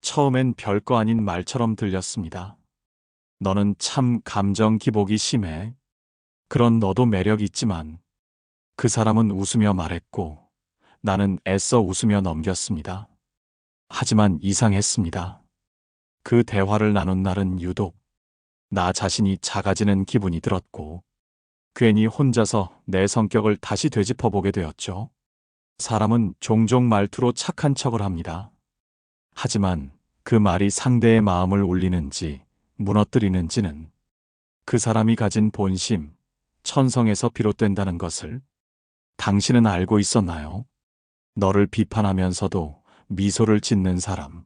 처음엔 별거 아닌 말처럼 들렸습니다. 너는 참 감정 기복이 심해. 그런 너도 매력 있지만. 그 사람은 웃으며 말했고, 나는 애써 웃으며 넘겼습니다. 하지만 이상했습니다. 그 대화를 나눈 날은 유독 나 자신이 작아지는 기분이 들었고, 괜히 혼자서 내 성격을 다시 되짚어보게 되었죠. 사람은 종종 말투로 착한 척을 합니다. 하지만 그 말이 상대의 마음을 울리는지 무너뜨리는지는 그 사람이 가진 본심, 천성에서 비롯된다는 것을 당신은 알고 있었나요? 너를 비판하면서도 미소를 짓는 사람.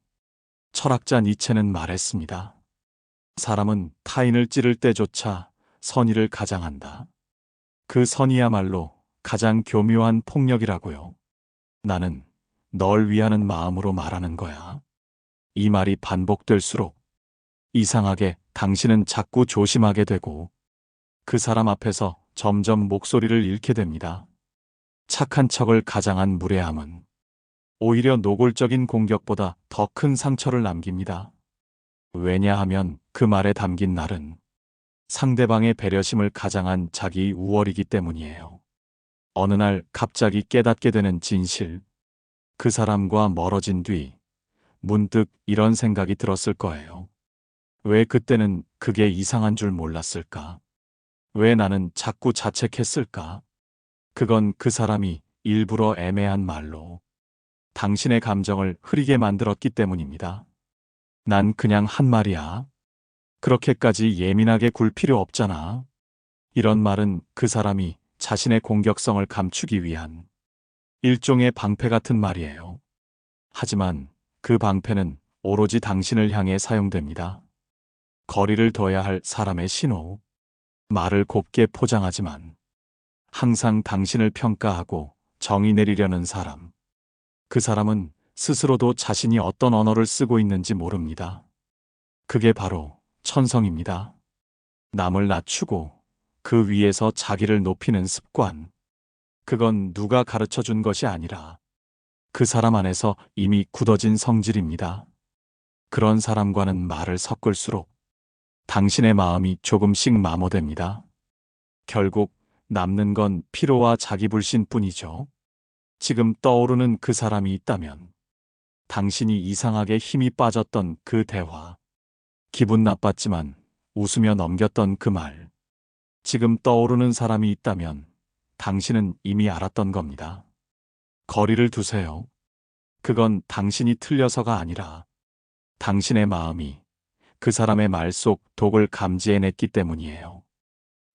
철학자 니체는 말했습니다. 사람은 타인을 찌를 때조차 선의를 가장한다. 그 선의야말로 가장 교묘한 폭력이라고요. 나는 널 위하는 마음으로 말하는 거야. 이 말이 반복될수록 이상하게 당신은 자꾸 조심하게 되고 그 사람 앞에서 점점 목소리를 잃게 됩니다. 착한 척을 가장한 무례함은 오히려 노골적인 공격보다 더 큰 상처를 남깁니다. 왜냐하면 그 말에 담긴 날은 상대방의 배려심을 가장한 자기 우월이기 때문이에요. 어느 날 갑자기 깨닫게 되는 진실. 그 사람과 멀어진 뒤 문득 이런 생각이 들었을 거예요. 왜 그때는 그게 이상한 줄 몰랐을까? 왜 나는 자꾸 자책했을까? 그건 그 사람이 일부러 애매한 말로 당신의 감정을 흐리게 만들었기 때문입니다. 난 그냥 한 말이야. 그렇게까지 예민하게 굴 필요 없잖아. 이런 말은 그 사람이 자신의 공격성을 감추기 위한 일종의 방패 같은 말이에요. 하지만 그 방패는 오로지 당신을 향해 사용됩니다. 거리를 둬야 할 사람의 신호. 말을 곱게 포장하지만 항상 당신을 평가하고 정의 내리려는 사람. 그 사람은 스스로도 자신이 어떤 언어를 쓰고 있는지 모릅니다. 그게 바로 천성입니다. 남을 낮추고 그 위에서 자기를 높이는 습관. 그건 누가 가르쳐 준 것이 아니라 그 사람 안에서 이미 굳어진 성질입니다. 그런 사람과는 말을 섞을수록 당신의 마음이 조금씩 마모됩니다. 결국 남는 건 피로와 자기불신뿐이죠. 지금 떠오르는 그 사람이 있다면 당신이 이상하게 힘이 빠졌던 그 대화, 기분 나빴지만 웃으며 넘겼던 그 말, 지금 떠오르는 사람이 있다면 당신은 이미 알았던 겁니다. 거리를 두세요. 그건 당신이 틀려서가 아니라 당신의 마음이 그 사람의 말 속 독을 감지해냈기 때문이에요.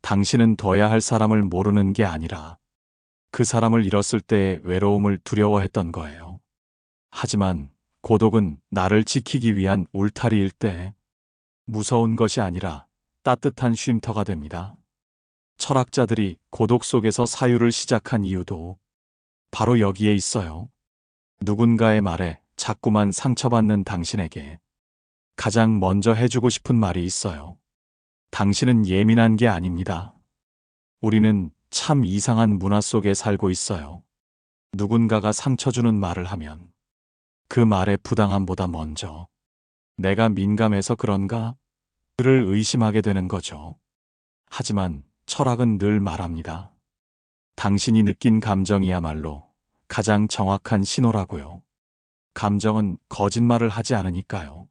당신은 둬야 할 사람을 모르는 게 아니라 그 사람을 잃었을 때의 외로움을 두려워했던 거예요. 하지만 고독은 나를 지키기 위한 울타리일 때 무서운 것이 아니라 따뜻한 쉼터가 됩니다. 철학자들이 고독 속에서 사유를 시작한 이유도 바로 여기에 있어요. 누군가의 말에 자꾸만 상처받는 당신에게 가장 먼저 해주고 싶은 말이 있어요. 당신은 예민한 게 아닙니다. 우리는 참 이상한 문화 속에 살고 있어요. 누군가가 상처 주는 말을 하면 그 말의 부당함보다 먼저 내가 민감해서 그런가? 를 의심하게 되는 거죠. 하지만 철학은 늘 말합니다. 당신이 느낀 감정이야말로 가장 정확한 신호라고요. 감정은 거짓말을 하지 않으니까요.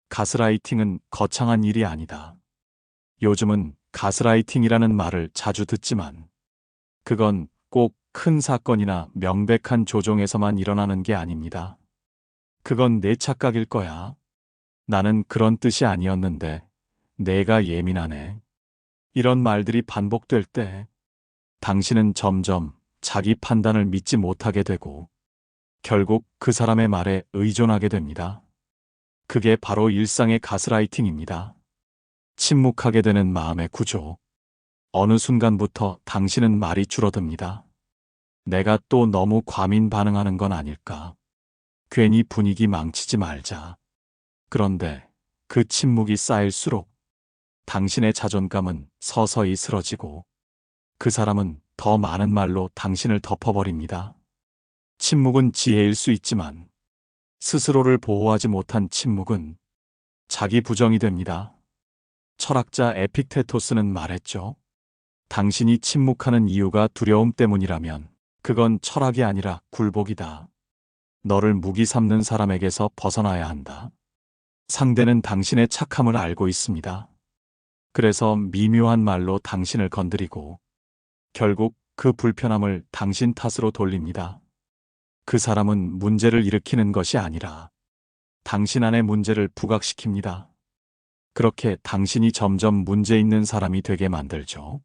가스라이팅은 거창한 일이 아니다. 요즘은 가스라이팅이라는 말을 자주 듣지만 그건 꼭 큰 사건이나 명백한 조종에서만 일어나는 게 아닙니다. 그건 내 착각일 거야. 나는 그런 뜻이 아니었는데 내가 예민하네. 이런 말들이 반복될 때 당신은 점점 자기 판단을 믿지 못하게 되고 결국 그 사람의 말에 의존하게 됩니다. 그게 바로 일상의 가스라이팅입니다. 침묵하게 되는 마음의 구조. 어느 순간부터 당신은 말이 줄어듭니다. 내가 또 너무 과민 반응하는 건 아닐까. 괜히 분위기 망치지 말자. 그런데 그 침묵이 쌓일수록 당신의 자존감은 서서히 쓰러지고 그 사람은 더 많은 말로 당신을 덮어버립니다. 침묵은 지혜일 수 있지만 스스로를 보호하지 못한 침묵은 자기 부정이 됩니다. 철학자 에픽테토스는 말했죠. 당신이 침묵하는 이유가 두려움 때문이라면 그건 철학이 아니라 굴복이다. 너를 무기 삼는 사람에게서 벗어나야 한다. 상대는 당신의 착함을 알고 있습니다. 그래서 미묘한 말로 당신을 건드리고 결국 그 불편함을 당신 탓으로 돌립니다. 그 사람은 문제를 일으키는 것이 아니라 당신 안의 문제를 부각시킵니다. 그렇게 당신이 점점 문제 있는 사람이 되게 만들죠.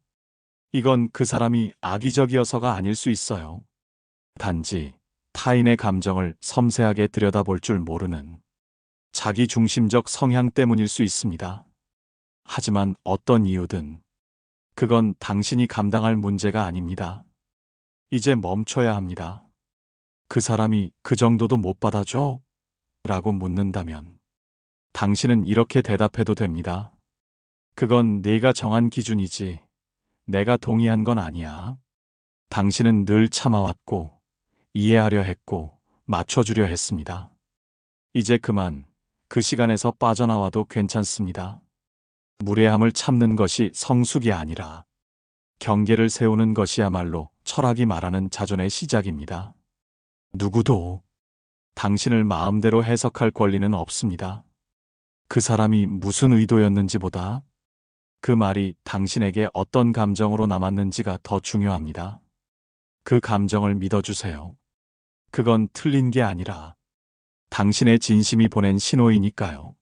이건 그 사람이 악의적이어서가 아닐 수 있어요. 단지 타인의 감정을 섬세하게 들여다볼 줄 모르는 자기 중심적 성향 때문일 수 있습니다. 하지만 어떤 이유든 그건 당신이 감당할 문제가 아닙니다. 이제 멈춰야 합니다. 그 사람이 그 정도도 못 받아줘? 라고 묻는다면 당신은 이렇게 대답해도 됩니다. 그건 네가 정한 기준이지 내가 동의한 건 아니야. 당신은 늘 참아왔고 이해하려 했고 맞춰주려 했습니다. 이제 그만 그 시간에서 빠져나와도 괜찮습니다. 무례함을 참는 것이 성숙이 아니라 경계를 세우는 것이야말로 철학이 말하는 자존의 시작입니다. 누구도 당신을 마음대로 해석할 권리는 없습니다. 그 사람이 무슨 의도였는지보다 그 말이 당신에게 어떤 감정으로 남았는지가 더 중요합니다. 그 감정을 믿어주세요. 그건 틀린 게 아니라 당신의 진심이 보낸 신호이니까요.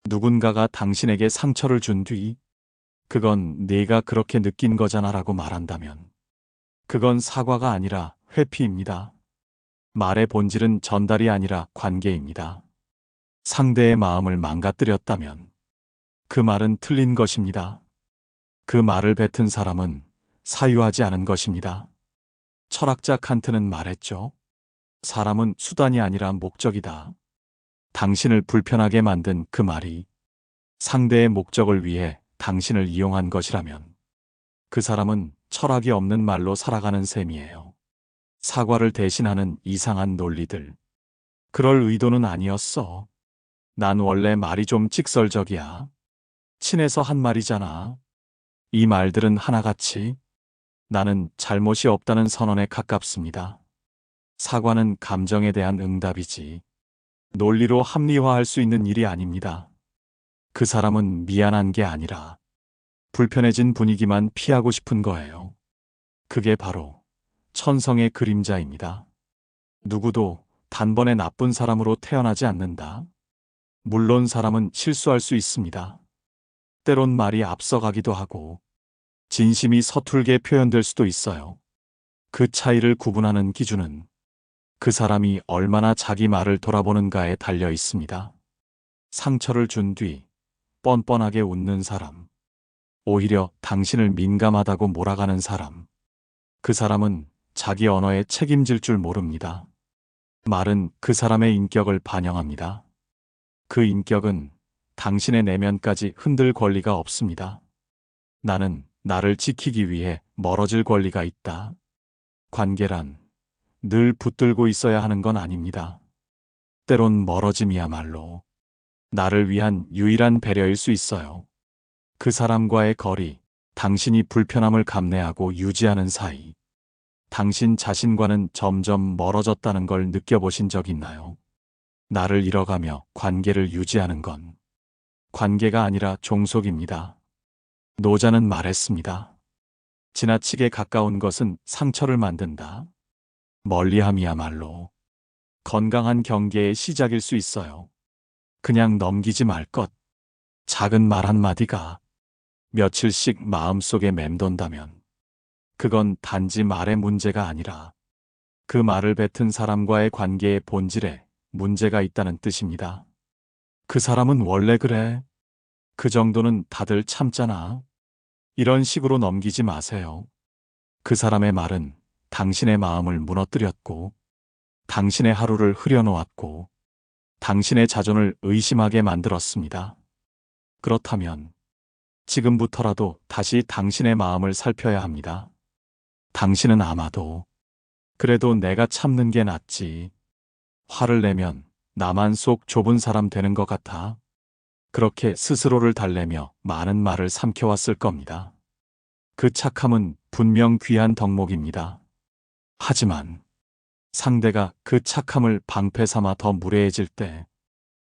누군가가 당신에게 상처를 준 뒤 그건 네가 그렇게 느낀 거잖아 라고 말한다면 그건 사과가 아니라 회피입니다. 말의 본질은 전달이 아니라 관계입니다. 상대의 마음을 망가뜨렸다면 그 말은 틀린 것입니다. 그 말을 뱉은 사람은 사유하지 않은 것입니다. 철학자 칸트는 말했죠. 사람은 수단이 아니라 목적이다. 당신을 불편하게 만든 그 말이 상대의 목적을 위해 당신을 이용한 것이라면 그 사람은 철학이 없는 말로 살아가는 셈이에요. 사과를 대신하는 이상한 논리들. 그럴 의도는 아니었어. 난 원래 말이 좀 직설적이야. 친해서 한 말이잖아. 이 말들은 하나같이 나는 잘못이 없다는 선언에 가깝습니다. 사과는 감정에 대한 응답이지 논리로 합리화할 수 있는 일이 아닙니다. 그 사람은 미안한 게 아니라 불편해진 분위기만 피하고 싶은 거예요. 그게 바로 천성의 그림자입니다. 누구도 단번에 나쁜 사람으로 태어나지 않는다. 물론 사람은 실수할 수 있습니다. 때론 말이 앞서가기도 하고 진심이 서툴게 표현될 수도 있어요. 그 차이를 구분하는 기준은 그 사람이 얼마나 자기 말을 돌아보는가에 달려 있습니다. 상처를 준 뒤 뻔뻔하게 웃는 사람, 오히려 당신을 민감하다고 몰아가는 사람, 그 사람은 자기 언어에 책임질 줄 모릅니다. 말은 그 사람의 인격을 반영합니다. 그 인격은 당신의 내면까지 흔들 권리가 없습니다. 나는 나를 지키기 위해 멀어질 권리가 있다. 관계란 늘 붙들고 있어야 하는 건 아닙니다. 때론 멀어짐이야말로 나를 위한 유일한 배려일 수 있어요. 그 사람과의 거리, 당신이 불편함을 감내하고 유지하는 사이, 당신 자신과는 점점 멀어졌다는 걸 느껴보신 적 있나요? 나를 잃어가며 관계를 유지하는 건 관계가 아니라 종속입니다. 노자는 말했습니다. 지나치게 가까운 것은 상처를 만든다. 멀리함이야말로 건강한 경계의 시작일 수 있어요. 그냥 넘기지 말 것. 작은 말 한마디가 며칠씩 마음속에 맴돈다면 그건 단지 말의 문제가 아니라 그 말을 뱉은 사람과의 관계의 본질에 문제가 있다는 뜻입니다. 그 사람은 원래 그래. 그 정도는 다들 참잖아. 이런 식으로 넘기지 마세요. 그 사람의 말은 당신의 마음을 무너뜨렸고 당신의 하루를 흐려놓았고 당신의 자존을 의심하게 만들었습니다. 그렇다면 지금부터라도 다시 당신의 마음을 살펴야 합니다. 당신은 아마도 그래도 내가 참는 게 낫지. 화를 내면 나만 속 좁은 사람 되는 것 같아. 그렇게 스스로를 달래며 많은 말을 삼켜왔을 겁니다. 그 착함은 분명 귀한 덕목입니다. 하지만 상대가 그 착함을 방패 삼아 더 무례해질 때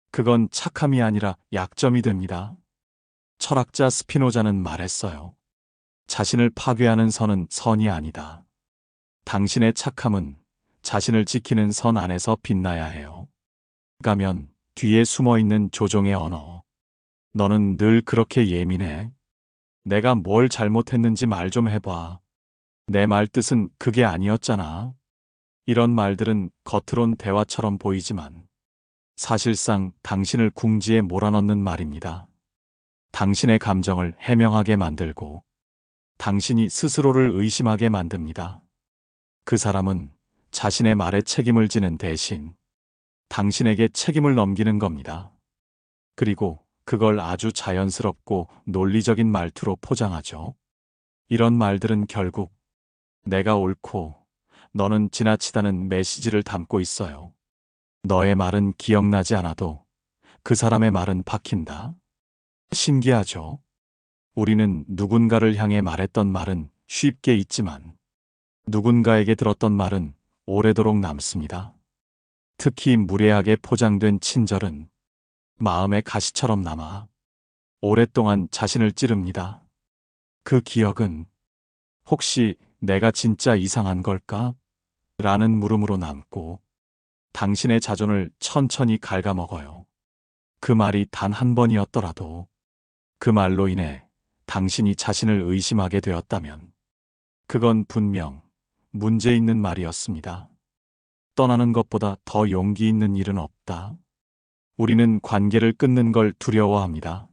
그건 착함이 아니라 약점이 됩니다. 철학자 스피노자는 말했어요. 자신을 파괴하는 선은 선이 아니다. 당신의 착함은 자신을 지키는 선 안에서 빛나야 해요. 가면 뒤에 숨어 있는 조종의 언어. 너는 늘 그렇게 예민해. 내가 뭘 잘못했는지 말 좀 해봐. 내 말 뜻은 그게 아니었잖아. 이런 말들은 겉으론 대화처럼 보이지만 사실상 당신을 궁지에 몰아넣는 말입니다. 당신의 감정을 해명하게 만들고 당신이 스스로를 의심하게 만듭니다. 그 사람은 자신의 말에 책임을 지는 대신 당신에게 책임을 넘기는 겁니다. 그리고 그걸 아주 자연스럽고 논리적인 말투로 포장하죠. 이런 말들은 결국 내가 옳고 너는 지나치다는 메시지를 담고 있어요. 너의 말은 기억나지 않아도 그 사람의 말은 박힌다. 신기하죠? 우리는 누군가를 향해 말했던 말은 쉽게 잊지만 누군가에게 들었던 말은 오래도록 남습니다. 특히 무례하게 포장된 친절은 마음의 가시처럼 남아 오랫동안 자신을 찌릅니다. 그 기억은 혹시 내가 진짜 이상한 걸까? 라는 물음으로 남고 당신의 자존을 천천히 갉아먹어요. 그 말이 단 한 번이었더라도 그 말로 인해 당신이 자신을 의심하게 되었다면 그건 분명 문제 있는 말이었습니다. 떠나는 것보다 더 용기 있는 일은 없다. 우리는 관계를 끊는 걸 두려워합니다.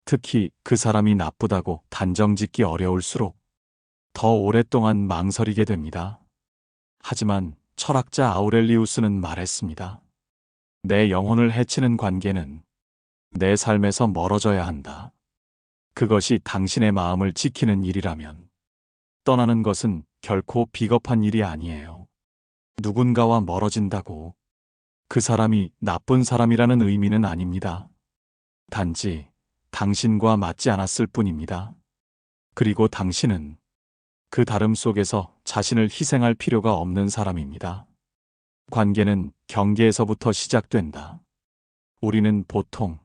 특히 그 사람이 나쁘다고 단정 짓기 어려울수록 더 오랫동안 망설이게 됩니다. 하지만 철학자 아우렐리우스는 말했습니다. 내 영혼을 해치는 관계는 내 삶에서 멀어져야 한다. 그것이 당신의 마음을 지키는 일이라면 떠나는 것은 결코 비겁한 일이 아니에요. 누군가와 멀어진다고 그 사람이 나쁜 사람이라는 의미는 아닙니다. 단지 당신과 맞지 않았을 뿐입니다. 그리고 당신은 그 다름 속에서 자신을 희생할 필요가 없는 사람입니다. 관계는 경계에서부터 시작된다. 우리는 보통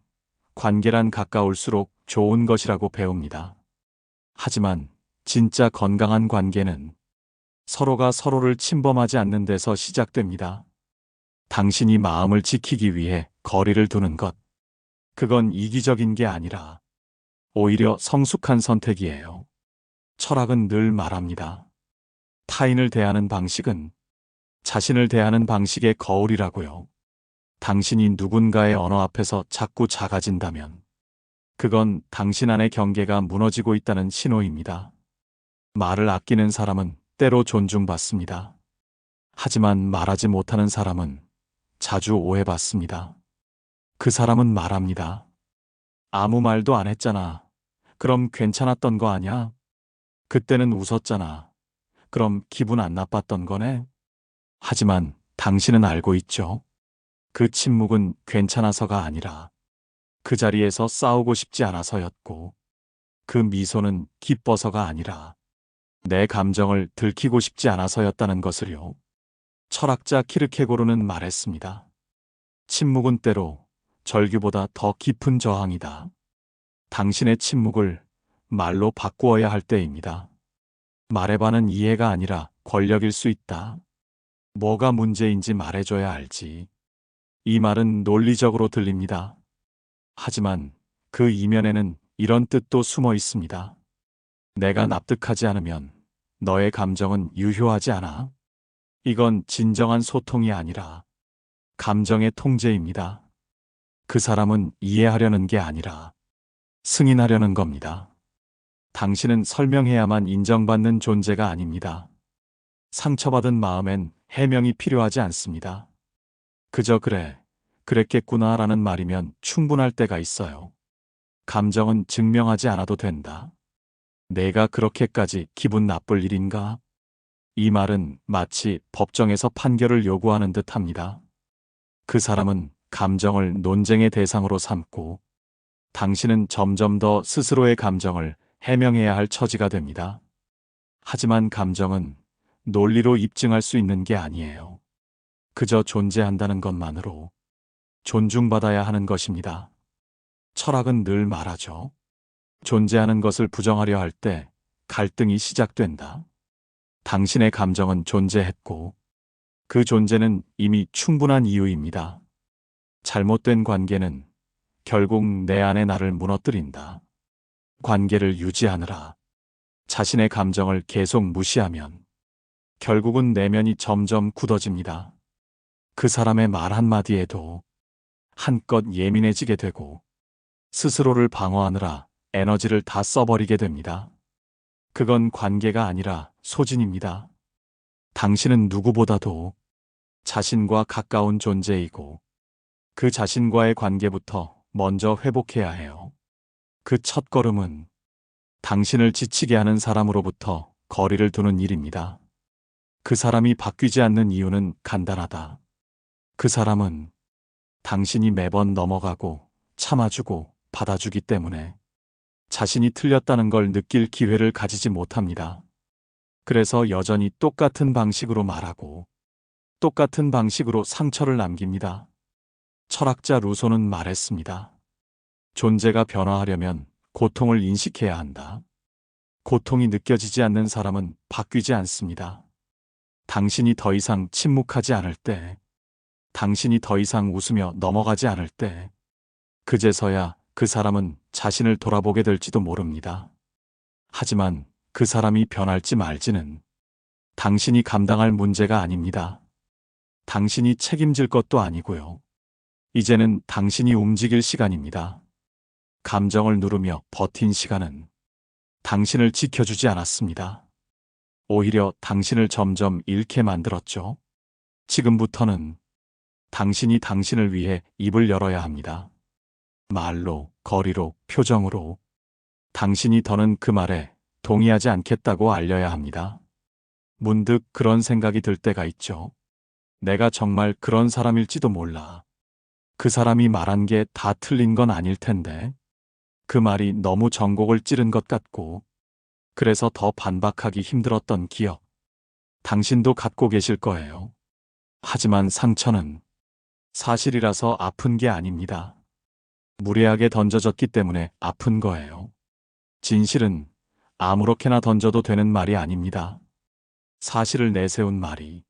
관계란 가까울수록 좋은 것이라고 배웁니다. 하지만 진짜 건강한 관계는 서로가 서로를 침범하지 않는 데서 시작됩니다. 당신이 마음을 지키기 위해 거리를 두는 것. 그건 이기적인 게 아니라 오히려 성숙한 선택이에요. 철학은 늘 말합니다. 타인을 대하는 방식은 자신을 대하는 방식의 거울이라고요. 당신이 누군가의 언어 앞에서 자꾸 작아진다면 그건 당신 안의 경계가 무너지고 있다는 신호입니다. 말을 아끼는 사람은 때로 존중받습니다. 하지만 말하지 못하는 사람은 자주 오해받습니다. 그 사람은 말합니다. 아무 말도 안 했잖아. 그럼 괜찮았던 거 아냐? 그때는 웃었잖아. 그럼 기분 안 나빴던 거네? 하지만 당신은 알고 있죠? 그 침묵은 괜찮아서가 아니라 그 자리에서 싸우고 싶지 않아서였고 그 미소는 기뻐서가 아니라 내 감정을 들키고 싶지 않아서였다는 것을요. 철학자 키르케고르는 말했습니다. 침묵은 때로 절규보다 더 깊은 저항이다. 당신의 침묵을 말로 바꾸어야 할 때입니다. 말해봐는 이해가 아니라 권력일 수 있다. 뭐가 문제인지 말해줘야 알지. 이 말은 논리적으로 들립니다. 하지만 그 이면에는 이런 뜻도 숨어 있습니다. 내가 납득하지 않으면 너의 감정은 유효하지 않아. 이건 진정한 소통이 아니라 감정의 통제입니다. 그 사람은 이해하려는 게 아니라 승인하려는 겁니다. 당신은 설명해야만 인정받는 존재가 아닙니다. 상처받은 마음엔 해명이 필요하지 않습니다. 그저 그래, 그랬겠구나 라는 말이면 충분할 때가 있어요. 감정은 증명하지 않아도 된다. 내가 그렇게까지 기분 나쁠 일인가? 이 말은 마치 법정에서 판결을 요구하는 듯 합니다. 그 사람은 감정을 논쟁의 대상으로 삼고 당신은 점점 더 스스로의 감정을 해명해야 할 처지가 됩니다. 하지만 감정은 논리로 입증할 수 있는 게 아니에요. 그저 존재한다는 것만으로 존중받아야 하는 것입니다. 철학은 늘 말하죠. 존재하는 것을 부정하려 할 때 갈등이 시작된다. 당신의 감정은 존재했고 그 존재는 이미 충분한 이유입니다. 잘못된 관계는 결국 내 안의 나를 무너뜨린다. 관계를 유지하느라 자신의 감정을 계속 무시하면 결국은 내면이 점점 굳어집니다. 그 사람의 말 한마디에도 한껏 예민해지게 되고 스스로를 방어하느라 에너지를 다 써버리게 됩니다. 그건 관계가 아니라 소진입니다. 당신은 누구보다도 자신과 가까운 존재이고 그 자신과의 관계부터 먼저 회복해야 해요. 그 첫 걸음은 당신을 지치게 하는 사람으로부터 거리를 두는 일입니다. 그 사람이 바뀌지 않는 이유는 간단하다. 그 사람은 당신이 매번 넘어가고 참아주고 받아주기 때문에 자신이 틀렸다는 걸 느낄 기회를 가지지 못합니다. 그래서 여전히 똑같은 방식으로 말하고 똑같은 방식으로 상처를 남깁니다. 철학자 루소는 말했습니다. 존재가 변화하려면 고통을 인식해야 한다. 고통이 느껴지지 않는 사람은 바뀌지 않습니다. 당신이 더 이상 침묵하지 않을 때, 당신이 더 이상 웃으며 넘어가지 않을 때, 그제서야 그 사람은 자신을 돌아보게 될지도 모릅니다. 하지만 그 사람이 변할지 말지는 당신이 감당할 문제가 아닙니다. 당신이 책임질 것도 아니고요. 이제는 당신이 움직일 시간입니다. 감정을 누르며 버틴 시간은 당신을 지켜주지 않았습니다. 오히려 당신을 점점 잃게 만들었죠. 지금부터는 당신이 당신을 위해 입을 열어야 합니다. 말로, 거리로, 표정으로 당신이 더는 그 말에 동의하지 않겠다고 알려야 합니다. 문득 그런 생각이 들 때가 있죠. 내가 정말 그런 사람일지도 몰라. 그 사람이 말한 게 다 틀린 건 아닐 텐데. 그 말이 너무 전곡을 찌른 것 같고, 그래서 더 반박하기 힘들었던 기억. 당신도 갖고 계실 거예요. 하지만 상처는 사실이라서 아픈 게 아닙니다. 무례하게 던져졌기 때문에 아픈 거예요. 진실은 아무렇게나 던져도 되는 말이 아닙니다. 사실을 내세운 말이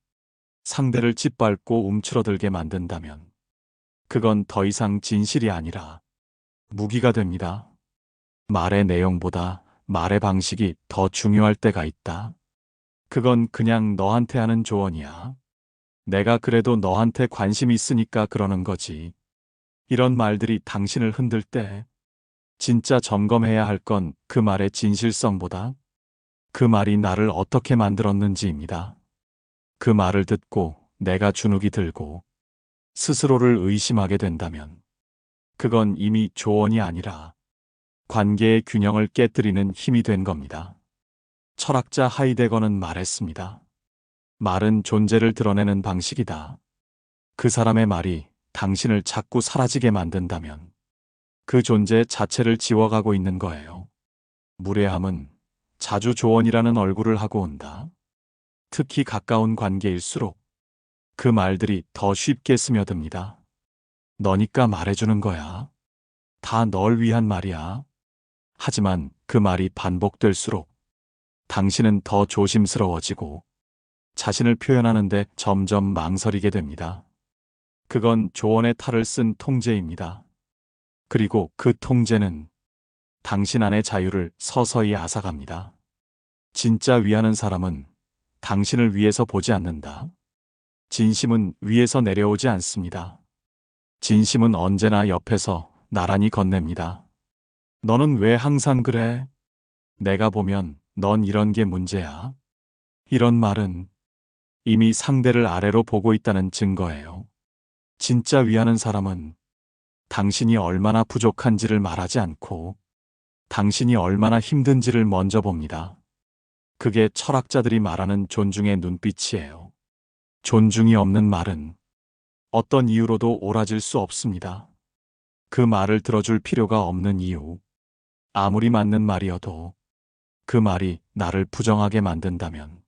상대를 짓밟고 움츠러들게 만든다면 그건 더 이상 진실이 아니라 무기가 됩니다. 말의 내용보다 말의 방식이 더 중요할 때가 있다. 그건 그냥 너한테 하는 조언이야. 내가 그래도 너한테 관심 있으니까 그러는 거지. 이런 말들이 당신을 흔들 때 진짜 점검해야 할 건 그 말의 진실성보다 그 말이 나를 어떻게 만들었는지입니다. 그 말을 듣고 내가 주눅이 들고 스스로를 의심하게 된다면 그건 이미 조언이 아니라 관계의 균형을 깨뜨리는 힘이 된 겁니다. 철학자 하이데거는 말했습니다. 말은 존재를 드러내는 방식이다. 그 사람의 말이 당신을 자꾸 사라지게 만든다면 그 존재 자체를 지워가고 있는 거예요. 무례함은 자주 조언이라는 얼굴을 하고 온다. 특히 가까운 관계일수록 그 말들이 더 쉽게 스며듭니다. 너니까 말해주는 거야. 다 널 위한 말이야. 하지만 그 말이 반복될수록 당신은 더 조심스러워지고 자신을 표현하는데 점점 망설이게 됩니다. 그건 조언의 탈을 쓴 통제입니다. 그리고 그 통제는 당신 안의 자유를 서서히 앗아갑니다. 진짜 위하는 사람은 당신을 위해서 보지 않는다. 진심은 위에서 내려오지 않습니다. 진심은 언제나 옆에서 나란히 건넵니다. 너는 왜 항상 그래? 내가 보면 넌 이런 게 문제야. 이런 말은 이미 상대를 아래로 보고 있다는 증거예요. 진짜 위하는 사람은 당신이 얼마나 부족한지를 말하지 않고 당신이 얼마나 힘든지를 먼저 봅니다. 그게 철학자들이 말하는 존중의 눈빛이에요. 존중이 없는 말은 어떤 이유로도 옳아질 수 없습니다. 그 말을 들어줄 필요가 없는 이유. 아무리 맞는 말이어도 그 말이 나를 부정하게 만든다면